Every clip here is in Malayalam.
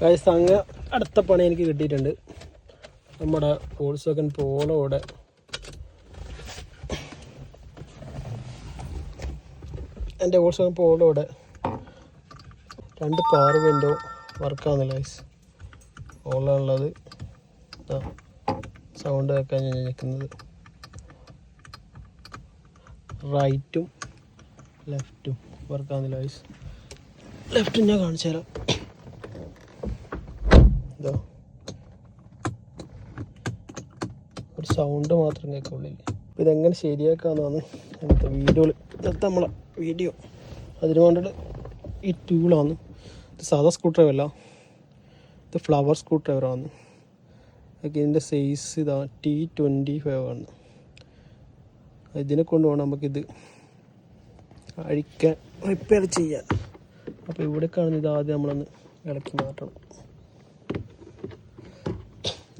ഗൈസ് അങ്ങ് അടുത്ത പണി എനിക്ക് കിട്ടിയിട്ടുണ്ട്. നമ്മുടെ വോൾസ്വാഗൻ പോളോയുടെ എൻ്റെ വോൾസ്വാഗൻ പോളോയുടെ 2 പവർ വിൻഡോ വർക്കാവുന്നില്ല ഗൈസ്. ഓളാണുള്ളത്. സൗണ്ട് കേൾക്കാൻ ഞാൻ നിൽക്കുന്നത് റൈറ്റും ലെഫ്റ്റും വർക്കാവുന്നില്ല ഗൈസ്. ലെഫ്റ്റും ഞാൻ കാണിച്ചു തരാം. ഇതാ ഒരു സൗണ്ട് മാത്രം കേൾക്കുള്ളില്ല. അപ്പോൾ ഇതെങ്ങനെ ശരിയാക്കാമെന്നാണ് ഇന്നത്തെ വീഡിയോയിൽ. ഇന്നത്തെ നമ്മളെ വീഡിയോ അതിന് വേണ്ടിയിട്ട് ഈ ടൂളാണ്. ഇത് സാധാ സ്ക്രൂ ഡ്രൈവർ അല്ല, ഇത് ഫ്ലവർ സ്ക്രൂ ഡ്രൈവറാണ്. ഇതിൻ്റെ സൈസ് ഇതാ T25 ആണ്. ഇതിനെ കൊണ്ട് വേണം നമുക്കിത് അഴിക്കാൻ റിപ്പയർ ചെയ്യാൻ. അപ്പോൾ ഇവിടെ കാണുന്ന ഇത് ആദ്യം നമ്മളൊന്ന് ഇളക്കി മാറ്റണം.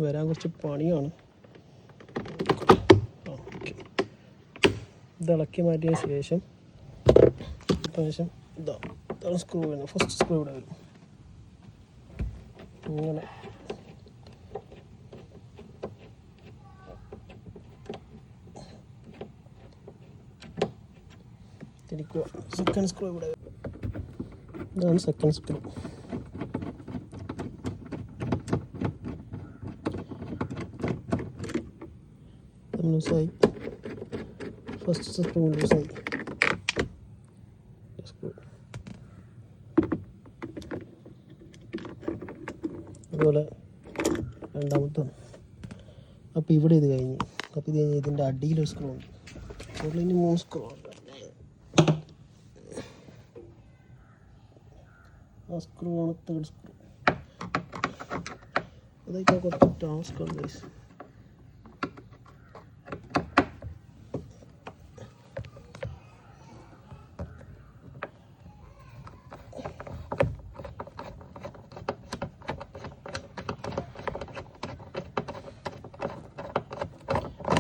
വരാൻ കുറച്ച് പണിയാണ്. ഓക്കെ, ഇത് ഇളക്കി മാറ്റിയ ശേഷം ഇതാണ് സ്ക്രൂ വരുന്നത്. ഫസ്റ്റ് സ്ക്രൂ ഇവിടെ വരും. ഇങ്ങനെ തിരിക്കുക. സെക്കൻഡ് സ്ക്രൂ ഇവിടെ വരും. ഇതാണ് സെക്കൻഡ് സ്ക്രൂ. ലൂസായി. ഫസ്റ്റ് സ്ക്രൂ ലൂസായി. അതുപോലെ രണ്ടാമത്തെ. അപ്പോൾ ഇവിടെ ഇത് കഴിഞ്ഞ്. അപ്പോൾ ഇത് കഴിഞ്ഞ് ഇതിൻ്റെ അടിയിലൊരു സ്ക്രൂ ഉണ്ട്. അതുപോലെ ഇനി 3 സ്ക്രൂ ഉണ്ട്. ആ സ്ക്രൂ ആണ് തേർഡ് സ്ക്രൂ. അതൊക്കെ കുറച്ച് ടാസ്ക് ഉണ്ട് ഗൈസ്.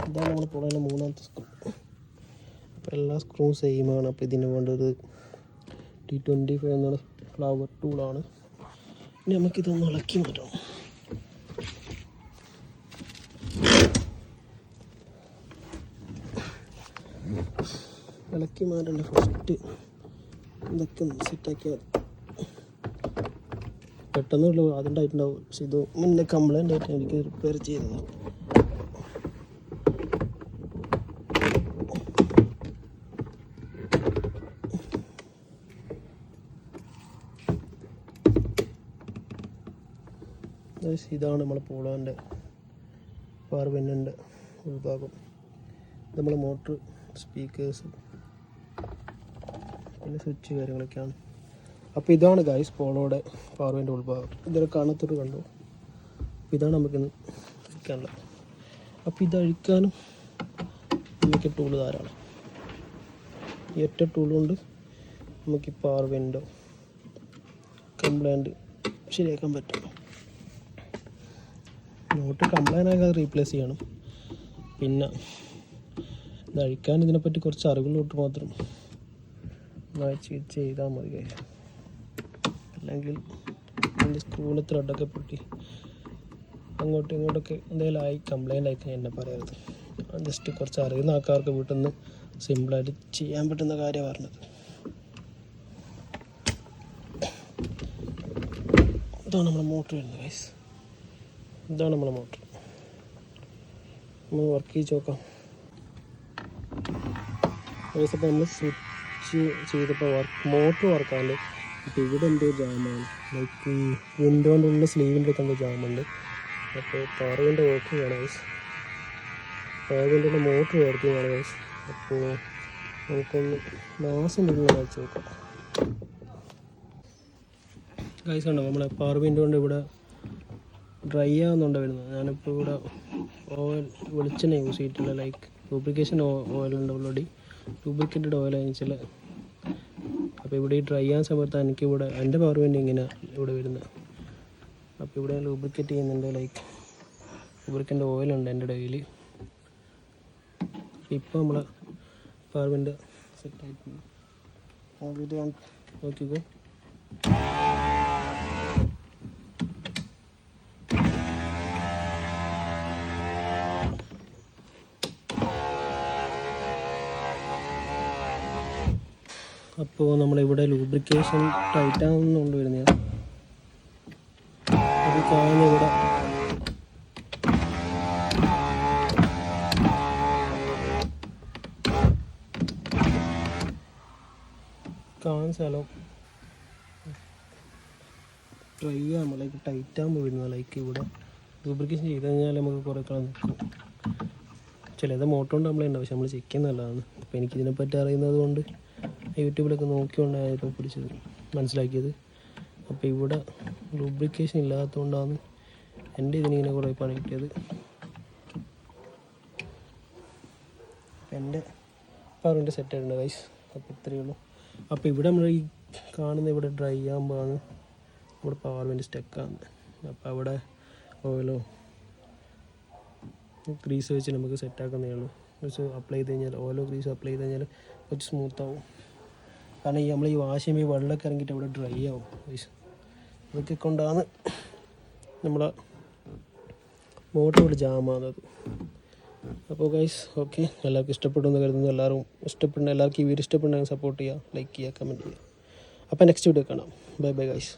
ഇതാണ് നമ്മൾ പോളോയിലെ 3ാമത്തെ സ്ക്രൂ. അപ്പോൾ എല്ലാ സ്ക്രൂവും സെയിമാണ്. അപ്പോൾ ഇതിന് വേണ്ടത് T25 എന്നുള്ള ഫ്ലവർ ടൂളാണ്. ഇനി നമുക്കിതൊന്ന് ഇളക്കി മാറ്റാം. ഇളക്കി മാറ്റണ്ട. ഫസ്റ്റ് ഇതൊക്കെ ഒന്ന് സെറ്റാക്കിയാൽ പെട്ടെന്നുള്ള അതുണ്ടായിട്ടുണ്ടാവും. പക്ഷെ ഇത് മുന്നേ കംപ്ലൈൻ്റ് ആയിട്ട് എനിക്ക് റിപ്പയർ ചെയ്തതാണ്. ഇതാണ് നമ്മളെ പോളോൻ്റെ പവർ വിൻഡോൻ്റെ ഉൾഭാഗം. ഇത് നമ്മളെ മോട്ടർ, സ്പീക്കേഴ്സ്, പിന്നെ സ്വിച്ച് കാര്യങ്ങളൊക്കെയാണ്. അപ്പോൾ ഇതാണ് ഗൈസ് പോളോയുടെ പവർ വിൻഡോ ഉൾഭാഗം. ഇതൊരു കാണത്തോട് കണ്ടു. ഇതാണ് നമുക്കിന്ന് അഴിക്കാനുള്ളത്. അപ്പോൾ ഇതഴിക്കാനും നമുക്ക് ടൂൾ ധാരാളം. ഈ ഒറ്റ ടൂൾ കൊണ്ട് നമുക്ക് ഈ പവർ വിൻഡോ കംപ്ലൈൻറ്റ് ശരിയാക്കാൻ പറ്റും. നോട്ട് കംപ്ലൈൻ്റ് ആയി അത് റീപ്ലേസ് ചെയ്യണം. പിന്നെ ഇത് അഴിക്കാൻ ഇതിനെപ്പറ്റി കുറച്ച് അറിവുള്ളോട്ട് മാത്രം ചെയ്താൽ മതി കാര്യം. അല്ലെങ്കിൽ അതിൻ്റെ സ്ക്രൂവിൻ്റെ ത്രെഡൊക്കെ പൊട്ടി അങ്ങോട്ടും ഇങ്ങോട്ടൊക്കെ എന്തെങ്കിലും ആയി കംപ്ലൈൻ്റ് ആയിക്കഴിഞ്ഞാൽ എന്നെ പറയരുത്. ജസ്റ്റ് കുറച്ച് അറിയുന്ന ആൾക്കാർക്ക് വീട്ടിൽ നിന്ന് സിമ്പിളായിട്ട് ചെയ്യാൻ പറ്റുന്ന കാര്യമാണ് പറഞ്ഞത്. ഇതാണ് നമ്മുടെ മോട്ടർ വരുന്നത് ഗൈസ്. ഇതാണ് നമ്മുടെ മോട്ടർ. നമ്മൾ വർക്ക് ചെയ്ത് നോക്കാം ഗൈസ്. അപ്പോൾ നമ്മൾ സ്വിച്ച് ചെയ്തപ്പോൾ മോട്ടർ വർക്കാണ്ട്. അപ്പോൾ ഇവിടെ എന്തോ ജാമാണ്. ലൈക്ക് വിൻഡോൻ്റെ ഉള്ള സ്ലീവിൻ്റെ ഒക്കെ എന്തോ ജാമുണ്ട്. അപ്പോൾ പവർ വിൻഡോ വർക്കിംഗ് ആണ് ഗൈസ്. പവർ വിൻഡോൻ്റെ മോട്ടർ വർക്കിംഗ് ആണ് ഗൈസ്. അപ്പോൾ നമുക്കൊന്ന് മാസം മുന്നേ അയച്ചു നോക്കാം ഗൈസ്. കണ്ടോ നമ്മളെ പവർ വിൻഡോൻ്റെ ഇവിടെ ഡ്രൈ ആവുന്നുണ്ട് വരുന്നത്. ഞാനിപ്പോൾ ഇവിടെ ഓയിൽ വെളിച്ചെണ്ണ യൂസ് ചെയ്തിട്ടില്ല. ലൈക്ക് ലൂബ്രിക്കേഷൻ ഓയിലുണ്ട് ഓൾറെഡി. ലൂബ്രിക്കേറ്റഡ് ഓയിൽ അയച്ചാൽ. അപ്പോൾ ഇവിടെ ഈ ഡ്രൈ ആകുന്ന സമയത്ത് എനിക്കിവിടെ എൻ്റെ പവർ വിൻഡോ ഇങ്ങനെ ഇവിടെ വരുന്നത്. അപ്പോൾ ഇവിടെ ലൂബ്രിക്കേറ്റ് ചെയ്യുന്നുണ്ട്. ലൈക്ക് ലൂബ്രിക്കേറ്റ് ഓയിലുണ്ട് എൻ്റെ ഡെയിലി. ഇപ്പോൾ നമ്മൾ പവർ വിൻഡോ സെറ്റായിട്ടുണ്ട്. ആ വീഡിയോ നോക്കിക്കോ. അപ്പോൾ നമ്മളിവിടെ ലൂബ്രിക്കേഷൻ ടൈറ്റാണെന്നുകൊണ്ട് വരുന്നത് അത് കാണുന്ന ഇവിടെ കാണുന്ന സ്ഥലം ട്രൈ ആകുമ്പോൾ ലൈക്ക് ടൈറ്റ് ആകുമ്പോൾ വരുന്നത് ലൈക്ക് ഇവിടെ ലൂബ്രിക്കേഷൻ ചെയ്ത് കഴിഞ്ഞാൽ നമുക്ക് കുറേ കാലം നിൽക്കും. ചിലത് മോട്ടോ കൊണ്ട് കംപ്ലൈൻ്റ് പക്ഷെ നമ്മൾ ചെക്ക് ചെയ്യുന്ന നല്ലതാണ്. അപ്പോൾ എനിക്കിതിനെപ്പറ്റി അറിയുന്നത് കൊണ്ട് യൂട്യൂബിലൊക്കെ നോക്കിക്കൊണ്ടാണ് ഇപ്പോൾ പിടിച്ചത് മനസ്സിലാക്കിയത്. അപ്പോൾ ഇവിടെ ലൂബ്രിക്കേഷൻ ഇല്ലാത്തതുകൊണ്ടാണ് എൻ്റെ ഇതിനിങ്ങനെ കുറേ പണി കിട്ടിയത്. എൻ്റെ പവറിൻ്റെ സെറ്റായിട്ടുണ്ട് ഗൈസ്. അപ്പോൾ ഇത്രയേ ഉള്ളൂ. അപ്പോൾ ഇവിടെ നമ്മൾ ഈ കാണുന്ന ഇവിടെ ഡ്രൈ ആകുമ്പോഴാണ് ഇവിടെ പവർ വിൻഡ് സ്റ്റക്കാകുന്നത്. അപ്പോൾ അവിടെ ഓയിലോ ഗ്രീസ് വെച്ച് നമുക്ക് സെറ്റാക്കുന്നേ ഉള്ളൂ. കുറച്ച് അപ്ലൈ ചെയ്ത് കഴിഞ്ഞാൽ ഓയിലോ ഗ്രീസ് അപ്ലൈ ചെയ്ത് കഴിഞ്ഞാൽ കുറച്ച് സ്മൂത്താവും. കാരണം ഈ നമ്മൾ ഈ വാഷ് ചെയ്യുമ്പോൾ ഈ വെള്ളമൊക്കെ ഇറങ്ങിയിട്ട് ഇവിടെ ഡ്രൈ ആവും ഗൈസ്. അതൊക്കെ കൊണ്ടാണ് നമ്മളെ മോട്ടർ ഇവിടെ ജാമാകുന്നത്. അപ്പോൾ ഗൈസ് ഓക്കെ, എല്ലാവർക്കും ഇഷ്ടപ്പെടുമെന്ന് കരുതുന്നു. എല്ലാവർക്കും ഈ വീഡിയോ ഇഷ്ടപ്പെടുന്നെങ്കിൽ സപ്പോർട്ട് ചെയ്യുക, ലൈക്ക് ചെയ്യുക, കമൻറ്റ് ചെയ്യുക. അപ്പോൾ നെക്സ്റ്റ് വീഡിയോ കാണാം. Bye bye guys.